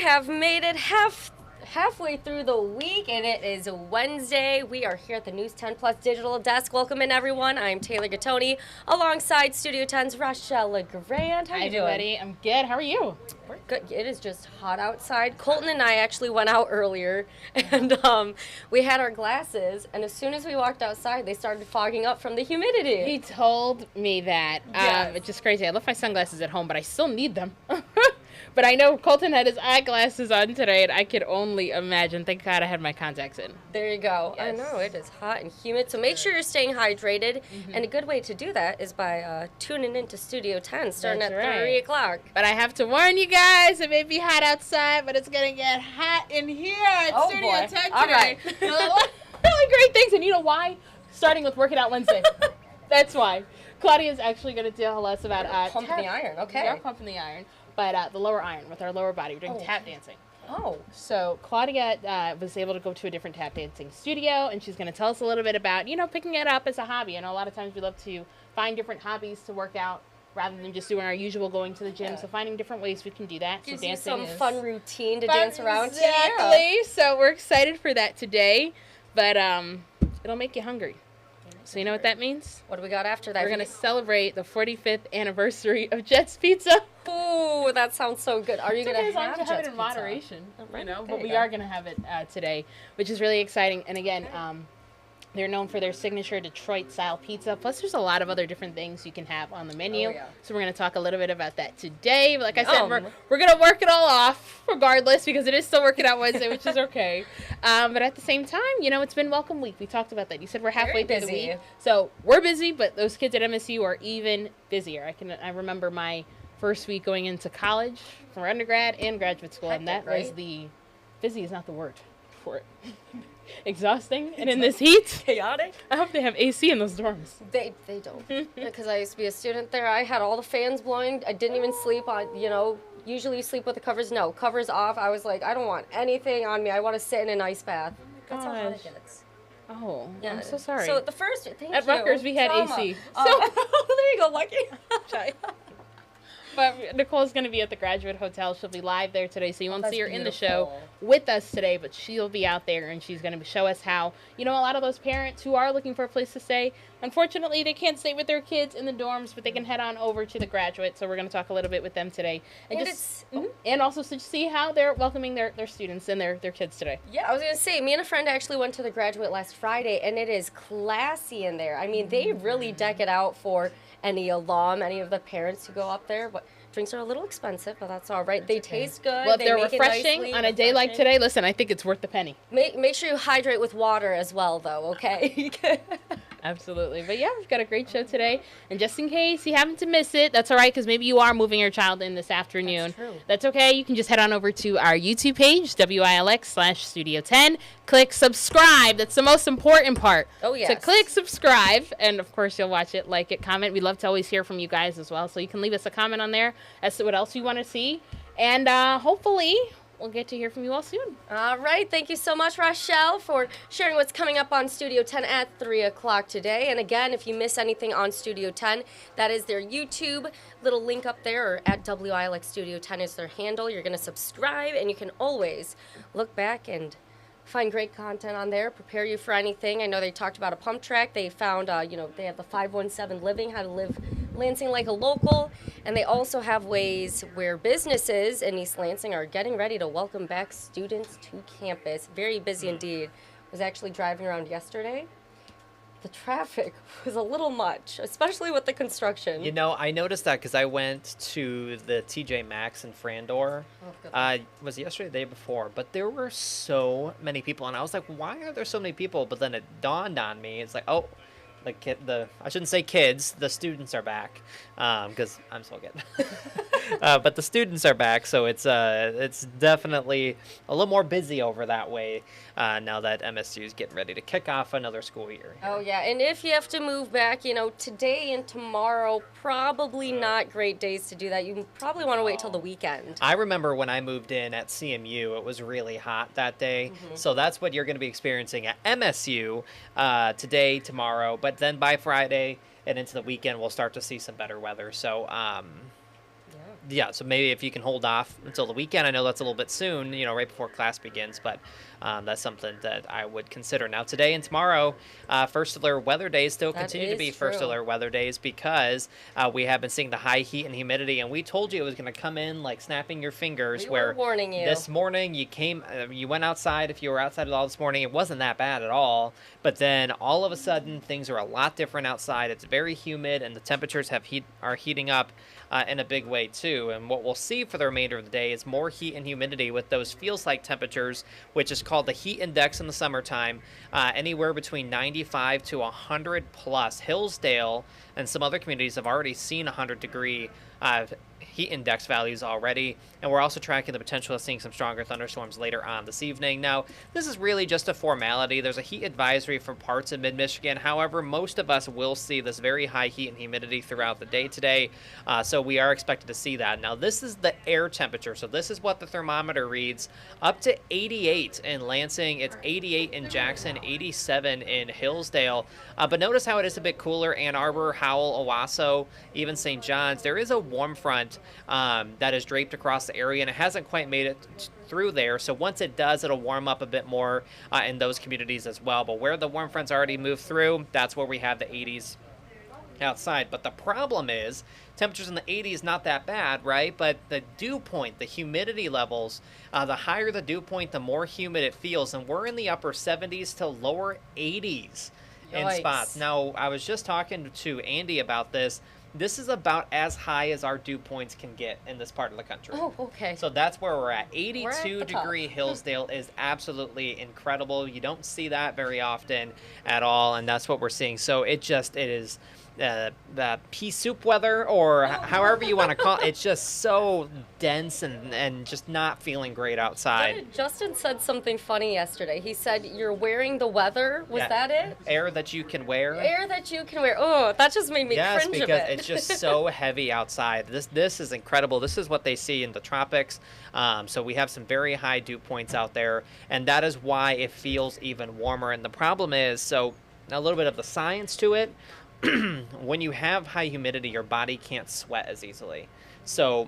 have made it halfway through the week, and it is Wednesday. We are here at the News 10 Plus Digital Desk. Welcome in, everyone. I'm Taylor Gattoni, alongside Studio 10's Rochelle LeGrand. How you doing? Hi, everybody. I'm good. How are you? We're good. It is just hot outside. Colton and I actually went out earlier, and we had our glasses, and as soon as we walked outside, they started fogging up from the humidity. He told me that. Yes. It's just crazy. I left my sunglasses at home, but I still need them. But I know Colton had his eyeglasses on today, and I could only imagine. Thank God I had my contacts in. There you go. Yes. I know, it is hot and humid, so make sure you're staying hydrated. Mm-hmm. And a good way to do that is by tuning into Studio 10, starting at 3 o'clock. But I have to warn you guys, it may be hot outside, but it's going to get hot in here at Studio 10 today. All right. Really great things, and you know why? Starting with Work It Out Wednesday. That's why. Claudia's actually going to tell us about... pumping the iron, okay. We are pumping the iron. But the lower iron, with our lower body, we're doing tap dancing. Oh. So Claudia was able to go to a different tap dancing studio, and she's going to tell us a little bit about, picking it up as a hobby. I know a lot of times we love to find different hobbies to work out rather than just doing our usual going to the gym. Yeah. So finding different ways we can do that. Gives so dancing you some fun routine to dance around. Exactly. So we're excited for that today, but it'll make you hungry. So you know what that means? What do we got after that? We're going to celebrate the 45th anniversary of Jet's Pizza. Ooh, that sounds so good. Are you going to have Jet's it in Pizza? Moderation, but we are going to have it today, which is really exciting. And again, they're known for their signature Detroit-style pizza. Plus, there's a lot of other different things you can have on the menu. Oh, yeah. So we're going to talk a little bit about that today. But like I said, we're going to work it all off regardless because it is still Work It Out Wednesday, which is okay. But at the same time, it's been Welcome Week. We talked about that. You said we're halfway through the week. So we're busy, but those kids at MSU are even busier. I remember my first week going into college for undergrad and graduate school, and that was busy is not the word for it. Exhausting, and in this heat, chaotic. I hope they have AC in those dorms. They don't, because I used to be a student there. I had all the fans blowing. I didn't even sleep on. Usually you sleep with the covers. No, covers off. I was like, I don't want anything on me. I want to sit in an ice bath. That's how hot it gets. Oh, yeah. I'm so sorry. So the first at Rutgers we had AC. So there you go, Lucky. But Nicole's going to be at the Graduate Hotel. She'll be live there today, so you won't see her in the show with us today, but she'll be out there, and she's going to show us how, a lot of those parents who are looking for a place to stay, unfortunately, they can't stay with their kids in the dorms, but they can head on over to the Graduate, so we're going to talk a little bit with them today. And also to see how they're welcoming their students and their kids today. Yeah, I was going to say, me and a friend actually went to the Graduate last Friday, and it is classy in there. I mean, they really deck it out for any alum, any of the parents who go up there, but drinks are a little expensive, but that's all right. They taste good. Well, if they're refreshing on a day like today, listen, I think it's worth the penny. Make sure you hydrate with water as well, though, okay? Absolutely. But yeah, we've got a great show today. And just in case you happen to miss it, that's all right, because maybe you are moving your child in this afternoon. That's true. That's okay. You can just head on over to our YouTube page, WILX/Studio10. Click subscribe. That's the most important part. Oh, yes. So click subscribe, and of course, you'll watch it, like it, comment. We'd love to always hear from you guys as well. So you can leave us a comment on there as to what else you want to see. And hopefully we'll get to hear from you all soon. All right. Thank you so much, Rochelle, for sharing what's coming up on Studio 10 at 3 o'clock today. And again, if you miss anything on Studio 10, that is their YouTube. Little link up there, or at WILX Studio 10 is their handle. You're going to subscribe, and you can always look back and find great content on there, prepare you for anything. I know they talked about a pump track. They found, they have the 517 Living, how to live Lansing like a local. And they also have ways where businesses in East Lansing are getting ready to welcome back students to campus. Very busy indeed. I was actually driving around yesterday. The traffic was a little much, especially with the construction. I noticed that because I went to the TJ Maxx in Frandor. Was it yesterday or the day before? But there were so many people, and I was like, why are there so many people? But then it dawned on me. It's like, I shouldn't say kids, the students are back, because I'm so good. But the students are back, so it's definitely a little more busy over that way now that MSU is getting ready to kick off another school year. Oh, yeah, and if you have to move back, today and tomorrow, probably not great days to do that. You probably want to wait till the weekend. I remember when I moved in at CMU, it was really hot that day, so that's what you're going to be experiencing at MSU today, tomorrow, but then by Friday and into the weekend, we'll start to see some better weather. So, yeah, so maybe if you can hold off until the weekend, I know that's a little bit soon, right before class begins, but that's something that I would consider. Now, today and tomorrow, first alert weather days still That continue to be is first true. alert weather days because we have been seeing the high heat and humidity, and we told you it was going to come in like snapping your fingers. We where were warning you. This morning you went outside. If you were outside at all this morning, it wasn't that bad at all. But then all of a sudden, things are a lot different outside. It's very humid, and the temperatures are heating up in a big way too. And what we'll see for the remainder of the day is more heat and humidity with those feels like temperatures, which is called the heat index in the summertime, anywhere between 95 to 100 plus. Hillsdale and some other communities have already seen 100-degree heat index values already, and we're also tracking the potential of seeing some stronger thunderstorms later on this evening. Now, this is really just a formality. There's a heat advisory for parts of mid-Michigan. However, most of us will see this very high heat and humidity throughout the day today, so we are expected to see that. Now, this is the air temperature, so this is what the thermometer reads. Up to 88 in Lansing, it's 88 in Jackson, 87 in Hillsdale, but notice how it is a bit cooler. Ann Arbor, Howell, Owasso, even St. John's. There is a warm front that is draped across the area, and it hasn't quite made it through there. So once it does, it'll warm up a bit more in those communities as well. But where the warm front's already moved through, that's where we have the 80s outside. But the problem is temperatures in the 80s not that bad, right? But the dew point, the humidity levels, the higher the dew point, the more humid it feels. And we're in the upper 70s to lower 80s in spots. Now, I was just talking to Andy about this. This is about as high as our dew points can get in this part of the country. Oh, okay. So that's where we're at. 82 We're at the degree top. Hillsdale is absolutely incredible. You don't see that very often at all, and that's what we're seeing. So it is the pea soup weather, or however you want to call it. It's just so dense and just not feeling great outside. Justin said something funny yesterday. He said, "You're wearing the weather." Was that it? Air that you can wear. Air that you can wear. Oh, that just made me Yes, cringe a because bit. it's just so heavy outside. This is incredible. This is what they see in the tropics. So we have some very high dew points out there, and that is why it feels even warmer. And the problem is, so a little bit of the science to it. When you have high humidity, your body can't sweat as easily. So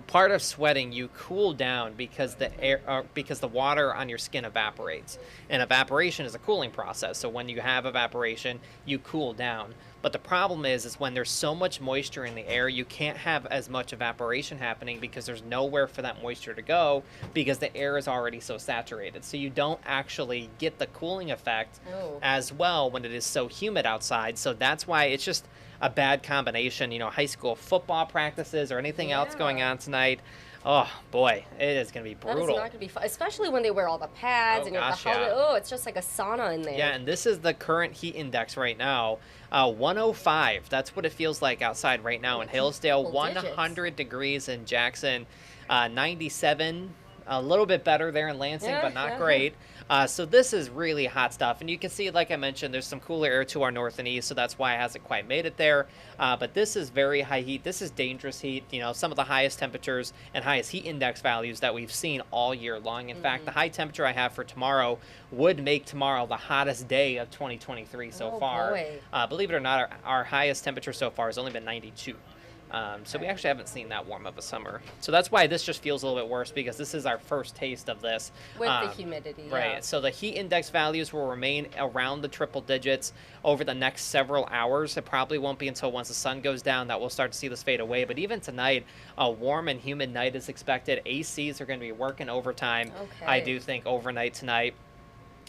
part of sweating, you cool down because the water on your skin evaporates, and evaporation is a cooling process. So when you have evaporation, you cool down. But the problem is when there's so much moisture in the air, you can't have as much evaporation happening because there's nowhere for that moisture to go because the air is already so saturated. So you don't actually get the cooling effect as well when it is so humid outside. So that's why it's just a bad combination. High school football practices or anything else going on tonight. Oh boy, it is going to be brutal. That is not going to be fun, especially when they wear all the pads and you have the helmet. Oh, it's just like a sauna in there. Yeah, and this is the current heat index right now. 105. That's what it feels like outside right now in Hillsdale. 100 degrees in Jackson. 97. A little bit better there in Lansing, but not great. So this is really hot stuff. And you can see, like I mentioned, there's some cooler air to our north and east, so that's why it hasn't quite made it there. But this is very high heat. This is dangerous heat. Some of the highest temperatures and highest heat index values that we've seen all year long. In fact, the high temperature I have for tomorrow would make tomorrow the hottest day of 2023 so far. Boy. Believe it or not, our highest temperature so far has only been 92. So we actually haven't seen that warm of a summer. So that's why this just feels a little bit worse, because this is our first taste of this. With the humidity, Right. yeah. So the heat index values will remain around the triple digits over the next several hours. It probably won't be until once the sun goes down that we'll start to see this fade away. But even tonight, a warm and humid night is expected. ACs are going to be working overtime, I do think, overnight tonight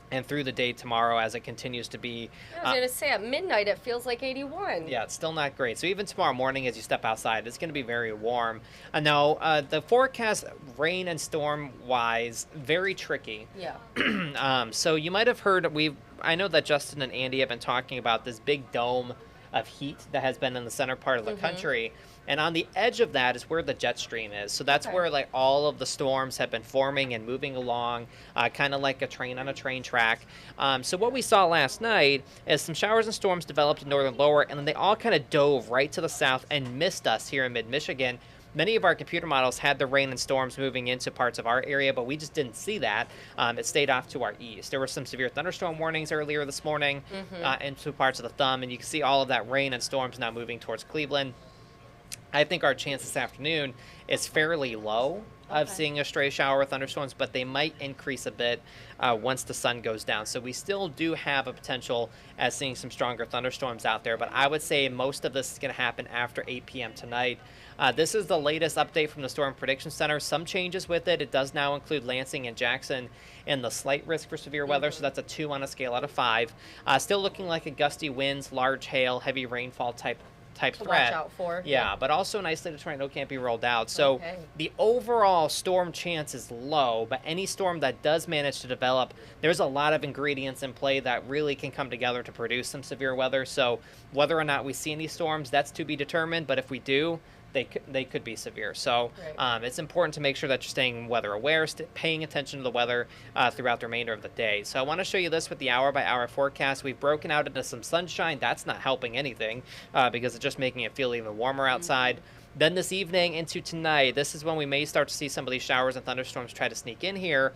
and through the day tomorrow as it continues to be. I was going to say, at midnight, it feels like 81. Yeah, it's still not great. So even tomorrow morning as you step outside, it's going to be very warm. Now, the forecast, rain and storm-wise, very tricky. Yeah. So you might have heard, I know that Justin and Andy have been talking about this big dome of heat that has been in the center part of the country. And on the edge of that is where the jet stream is. So that's where like all of the storms have been forming and moving along, kind of like a train on a train track. So what we saw last night is some showers and storms developed in northern lower, and then they all kind of dove right to the south and missed us here in mid-Michigan. Many of our computer models had the rain and storms moving into parts of our area, but we just didn't see that. It stayed off to our east. There were some severe thunderstorm warnings earlier this morning into parts of the thumb, and you can see all of that rain and storms now moving towards Cleveland. I think our chance this afternoon is fairly low of seeing a stray shower with thunderstorms, but they might increase a bit once the sun goes down. So we still do have a potential at seeing some stronger thunderstorms out there, but I would say most of this is going to happen after 8 p.m. tonight. This is the latest update from the Storm Prediction Center. Some changes with it. It does now include Lansing and Jackson in the slight risk for severe weather, so that's a 2 on a scale out of 5. Still looking like a gusty winds, large hail, heavy rainfall type threat. Watch out for. Yeah, but also an isolated tornado can't be rolled out. So the overall storm chance is low, but any storm that does manage to develop, there's a lot of ingredients in play that really can come together to produce some severe weather. So whether or not we see any storms, that's to be determined. But if we do, they could be severe. So it's important to make sure that you're staying weather aware, paying attention to the weather throughout the remainder of the day. So I want to show you this with the hour-by-hour forecast. We've broken out into some sunshine. That's not helping anything because it's just making it feel even warmer outside. Then this evening into tonight, this is when we may start to see some of these showers and thunderstorms try to sneak in here.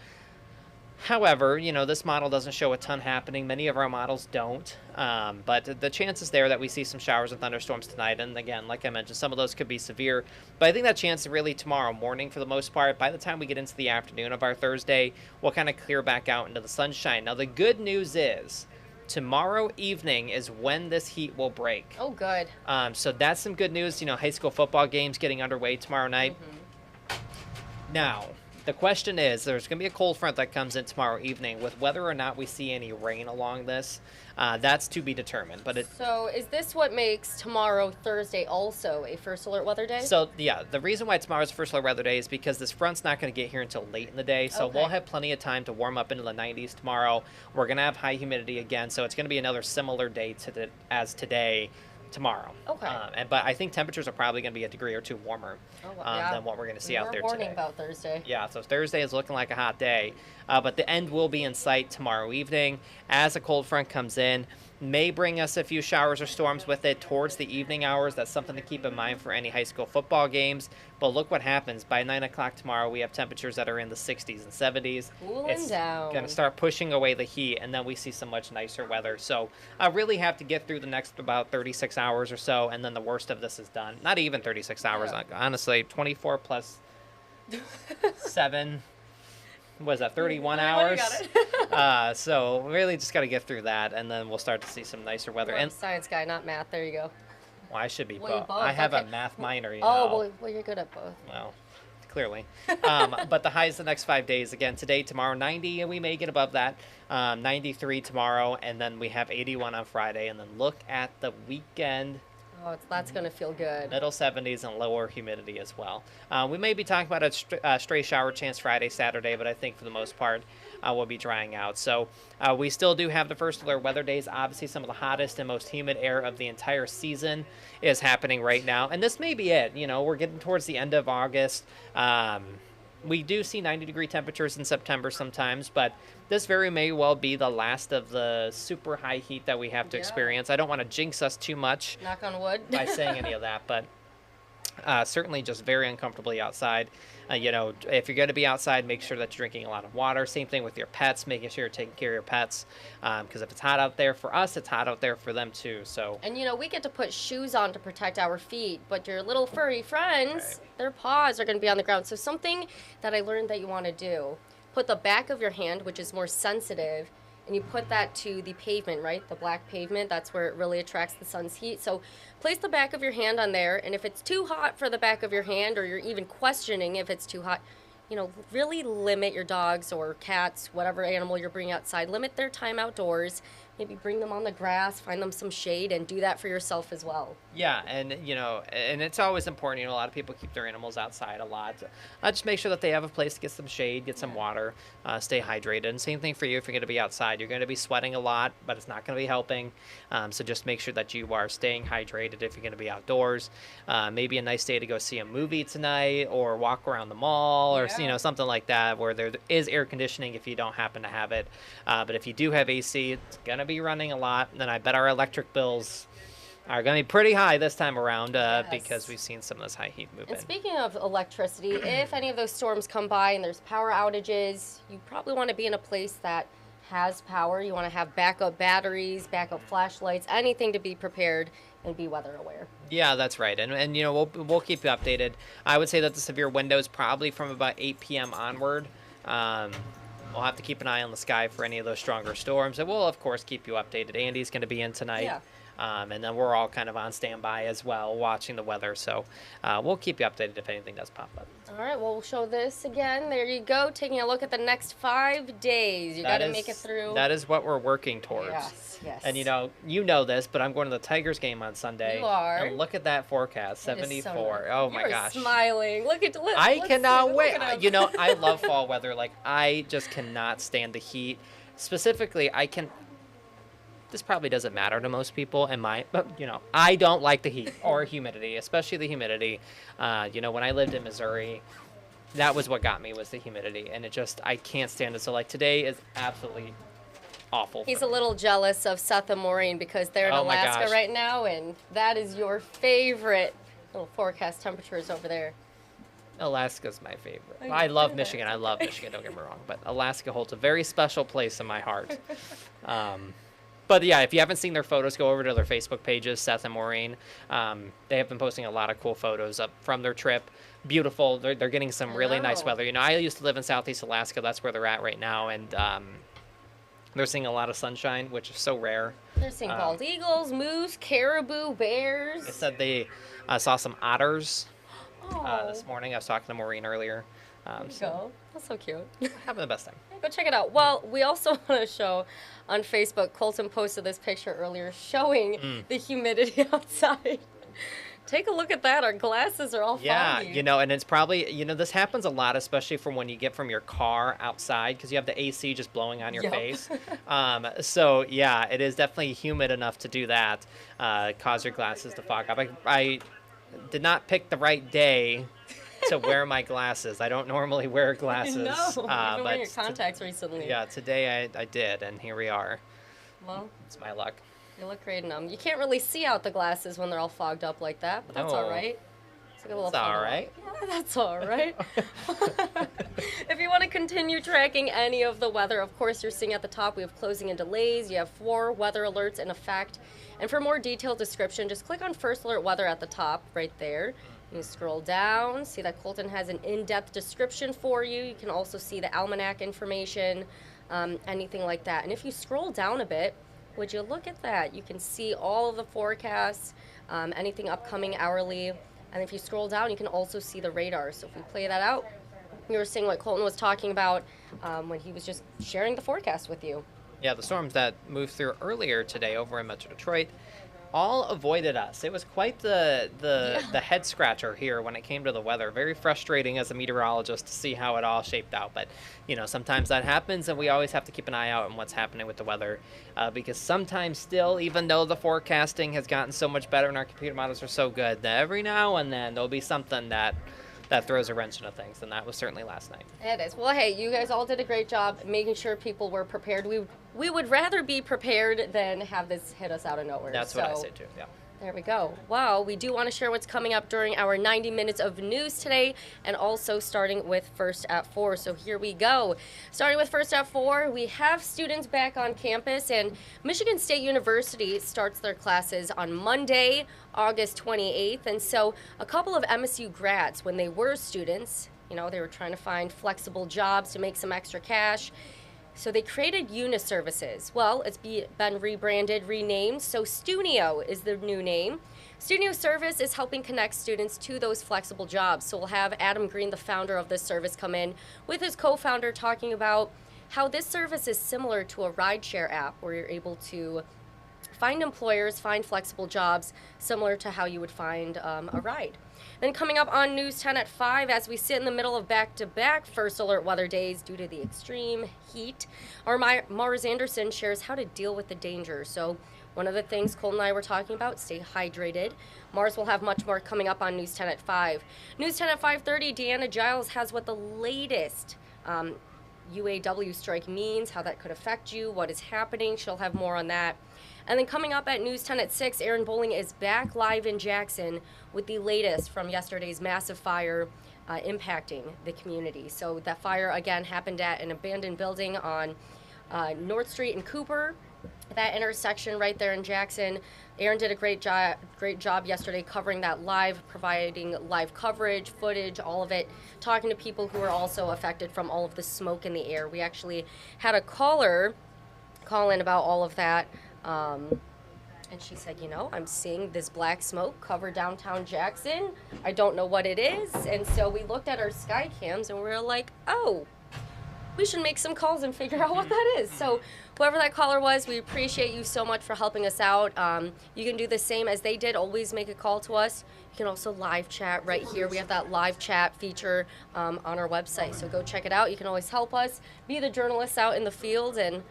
However, this model doesn't show a ton happening. Many of our models don't. But the chance is there that we see some showers and thunderstorms tonight. And again, like I mentioned, some of those could be severe. But I think that chance is really tomorrow morning for the most part. By the time we get into the afternoon of our Thursday, we'll kind of clear back out into the sunshine. Now, the good news is tomorrow evening is when this heat will break. Oh, good. So that's some good news. High school football games getting underway tomorrow night. Now, the question is, there's going to be a cold front that comes in tomorrow evening. With whether or not we see any rain along this, that's to be determined. But So is this what makes tomorrow, Thursday, also a first alert weather day? So, yeah, the reason why tomorrow's first alert weather day is because this front's not going to get here until late in the day. So we'll have plenty of time to warm up into the 90s tomorrow. We're going to have high humidity again. So it's going to be another similar day as today tomorrow. But I think temperatures are probably going to be a degree or two warmer than what we're going to see out there today. Warning about Thursday. Yeah, so Thursday is looking like a hot day, but the end will be in sight tomorrow evening as a cold front comes in. May bring us a few showers or storms with it towards the evening hours. That's something to keep in mind for any high school football games. But look what happens. By 9 o'clock tomorrow, we have temperatures that are in the 60s and 70s. Cooling down. Going to start pushing away the heat, and then we see some much nicer weather. So I really have to get through the next about 36 hours or so, and then the worst of this is done. Not even 36 hours, honestly. 24 plus 7. Was that 31 hours? So really just got to get through that, and then we'll start to see some nicer weather. And science guy, not math. There you go. Well, I should be both. I have a math minor, well, you're good at both. Well, clearly. But the highs the next 5 days, again, today, tomorrow, 90, and we may get above that. 93 tomorrow, and then we have 81 on Friday, and then look at the weekend. Oh, that's going to feel good. Middle 70s and lower humidity as well. We may be talking about a stray shower chance Friday, Saturday, but I think for the most part we'll be drying out. So we still do have the first alert weather days. Obviously, some of the hottest and most humid air of the entire season is happening right now. And this may be it. We're getting towards the end of August. We do see 90-degree temperatures in September sometimes, but this very may well be the last of the super high heat that we have to experience. I don't want to jinx us too much. Knock on wood. By saying any of that, but certainly just very uncomfortably outside. If you're going to be outside, make sure that you're drinking a lot of water. Same thing with your pets, making sure you're taking care of your pets. Because if it's hot out there for us, it's hot out there for them too. So. And we get to put shoes on to protect our feet, but your little furry friends, their paws are going to be on the ground. So something that I learned that you want to do, put the back of your hand, which is more sensitive, and you put that to the pavement, right? The black pavement, that's where it really attracts the sun's heat. So place the back of your hand on there, and if it's too hot for the back of your hand, or you're even questioning if it's too hot, really limit your dogs or cats, whatever animal you're bringing outside, limit their time outdoors. Maybe bring them on the grass, find them some shade, and do that for yourself as well. Yeah, and and it's always important. A lot of people keep their animals outside a lot. Just make sure that they have a place to get some shade, get some water, stay hydrated. And same thing for you if you're going to be outside. You're going to be sweating a lot, but it's not going to be helping. So just make sure that you are staying hydrated if you're going to be outdoors. Maybe a nice day to go see a movie tonight, or walk around the mall, or something like that, where there is air conditioning if you don't happen to have it. But if you do have AC, it's going to be running a lot, then I bet our electric bills are going to be pretty high this time around because we've seen some of this high heat move in. And speaking of electricity, if any of those storms come by and there's power outages, you probably want to be in a place that has power. You want to have backup batteries, backup flashlights, anything to be prepared and be weather aware. Yeah, that's right. And you know, we'll keep you updated. I would say that the severe window is probably from about 8 p.m. onward. We'll have to keep an eye on the sky for any of those stronger storms. And we'll, of course, keep you updated. Andy's going to be in tonight. Yeah. And then we're all kind of on standby as well, watching the weather. So we'll keep you updated if anything does pop up. All right, well, we'll show this again. There you go, taking a look at the next 5 days. You got to make it through. That is what we're working towards. Yes. And you know this, but I'm going to the Tigers game on Sunday. You are. And look at that forecast, 74. So oh my gosh. You're smiling. I cannot wait. You know, I love fall weather. Like, I just cannot stand the heat. Specifically, this probably doesn't matter to most people but you know, I don't like the heat or humidity, especially the humidity. You know, when I lived in Missouri, that was what got me, was the humidity, and I can't stand it. So like today is absolutely awful. He's a little jealous of Seth and Maureen because they're in Alaska right now, and that is your favorite little forecast temperatures over there. Alaska's my favorite. I love Michigan. I love Michigan, don't get me wrong, but Alaska holds a very special place in my heart. But yeah, if you haven't seen their photos, go over to their Facebook pages, Seth and Maureen. They have been posting a lot of cool photos up from their trip. Beautiful. They're getting some really nice weather. You know, I used to live in Southeast Alaska. That's where they're at right now, and they're seeing a lot of sunshine, which is so rare. They're seeing bald eagles, moose, caribou, bears. They said they saw some otters this morning. I was talking to Maureen earlier. Go. That's so cute. Having the best time. Go check it out. Well, we also want to show on Facebook, Colton posted this picture earlier showing the humidity outside. Take a look at that. Our glasses are all foggy. Yeah, you know, and it's probably, you know, this happens a lot, especially from when you get from your car outside, because you have the AC just blowing on your face. So, yeah, it is definitely humid enough to do that, cause your glasses to fog up. I did not pick the right day to wear my glasses. I don't normally wear glasses. No, you've been wearing your contacts recently. Yeah, today I did, and here we are. Well, it's my luck. You look great in them. You can't really see out the glasses when they're all fogged up like that, but that's all right. It's like a little all right. Yeah, that's all right. If you want to continue tracking any of the weather, of course, you're seeing at the top we have closing and delays. You have 4 weather alerts in effect. And for more detailed description, just click on First Alert Weather at the top right there. You scroll down, see that Colton has an in-depth description for you. You can also see the almanac information, anything like that. And if you scroll down a bit, would you look at that? You can see all of the forecasts, anything upcoming hourly. And if you scroll down, you can also see the radar. So if we play that out, you were seeing what Colton was talking about when he was just sharing the forecast with you. Yeah, the storms that moved through earlier today over in Metro Detroit all avoided us. It was quite the head scratcher here when it came to the weather. Very frustrating as a meteorologist to see how it all shaped out. But, you know, sometimes that happens, and we always have to keep an eye out on what's happening with the weather. Because sometimes still, even though the forecasting has gotten so much better and our computer models are so good, that every now and then there'll be something that throws a wrench into things, and that was certainly last night. It is. Well, hey, you guys all did a great job making sure people were prepared. We would rather be prepared than have this hit us out of nowhere. That's what I say too, yeah. There we go. Well, we do want to share what's coming up during our 90 minutes of news today, and also starting with First at 4. So here we go. Starting with First at 4, we have students back on campus, and Michigan State University starts their classes on Monday, August 28th. And so a couple of MSU grads, when they were students, you know, they were trying to find flexible jobs to make some extra cash. So they created Uniservices. Well, it's been rebranded, renamed, so Studeo is the new name. Studeo Service is helping connect students to those flexible jobs. So we'll have Adam Green, the founder of this service, come in with his co-founder talking about how this service is similar to a rideshare app where you're able to find employers, find flexible jobs, similar to how you would find a ride. Then coming up on News 10 at 5, as we sit in the middle of back-to-back First Alert weather days due to the extreme heat, our Mars Anderson shares how to deal with the danger. So one of the things Colton and I were talking about, stay hydrated. Mars will have much more coming up on News 10 at 5. News 10 at 5:30, Deanna Giles has what the latest UAW strike means, how that could affect you, what is happening. She'll have more on that. And then coming up at News 10 at 6, Aaron Bowling is back live in Jackson with the latest from yesterday's massive fire impacting the community. So that fire, again, happened at an abandoned building on North Street and Cooper. That intersection right there in Jackson. Aaron did a great job yesterday covering that live, providing live coverage, footage, all of it, talking to people who are also affected from all of the smoke in the air. We actually had a caller call in about all of that, and she said, you know, I'm seeing this black smoke cover downtown Jackson. I don't know what it is. And so we looked at our sky cams and we were like, oh, we should make some calls and figure out what that is. So whoever that caller was, we appreciate you so much for helping us out. You can do the same as they did. Always make a call to us. You can also live chat right here. We have that live chat feature on our website. So go check it out. You can always help us, be the journalists out in the field, and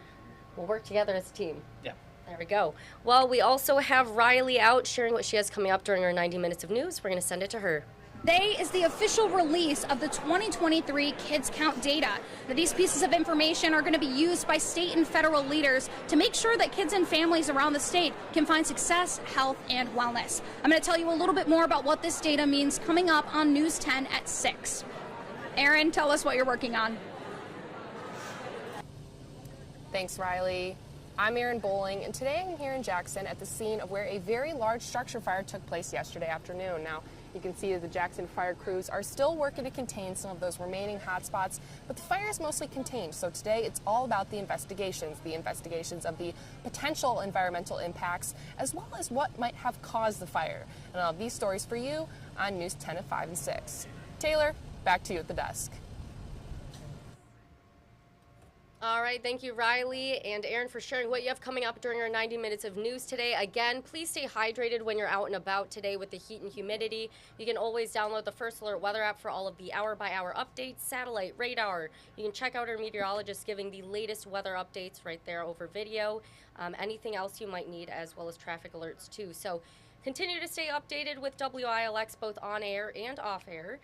we'll work together as a team. Yeah. There we go. Well, we also have Riley out sharing what she has coming up during our 90 minutes of news. We're going to send it to her. Today is the official release of the 2023 Kids Count data. Now, these pieces of information are going to be used by state and federal leaders to make sure that kids and families around the state can find success, health, and wellness. I'm going to tell you a little bit more about what this data means coming up on News 10 at 6. Aaron, tell us what you're working on. Thanks, Riley. I'm Erin Bowling, and today I'm here in Jackson at the scene of where a very large structure fire took place yesterday afternoon. Now, you can see the Jackson fire crews are still working to contain some of those remaining hotspots, but the fire is mostly contained. So today it's all about the investigations of the potential environmental impacts, as well as what might have caused the fire. And I'll have these stories for you on News 10 at 5 and 6. Taylor, back to you at the desk. All right, thank you, Riley and Aaron, for sharing what you have coming up during our 90 minutes of news today. Again, please stay hydrated when you're out and about today with the heat and humidity. You can always download the First Alert weather app for all of the hour-by-hour updates, satellite, radar. You can check out our meteorologist giving the latest weather updates right there over video. Anything else you might need, as well as traffic alerts, too. So continue to stay updated with WILX both on air and off air.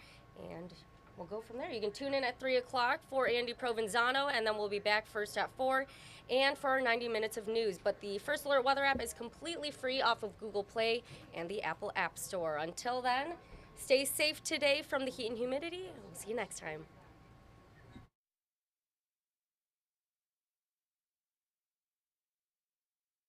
And we'll go from there. You can tune in at 3 o'clock for Andy Provenzano, and then we'll be back first at 4 and for our 90 minutes of news. But the First Alert weather app is completely free off of Google Play and the Apple App Store. Until then, stay safe today from the heat and humidity, and we'll see you next time.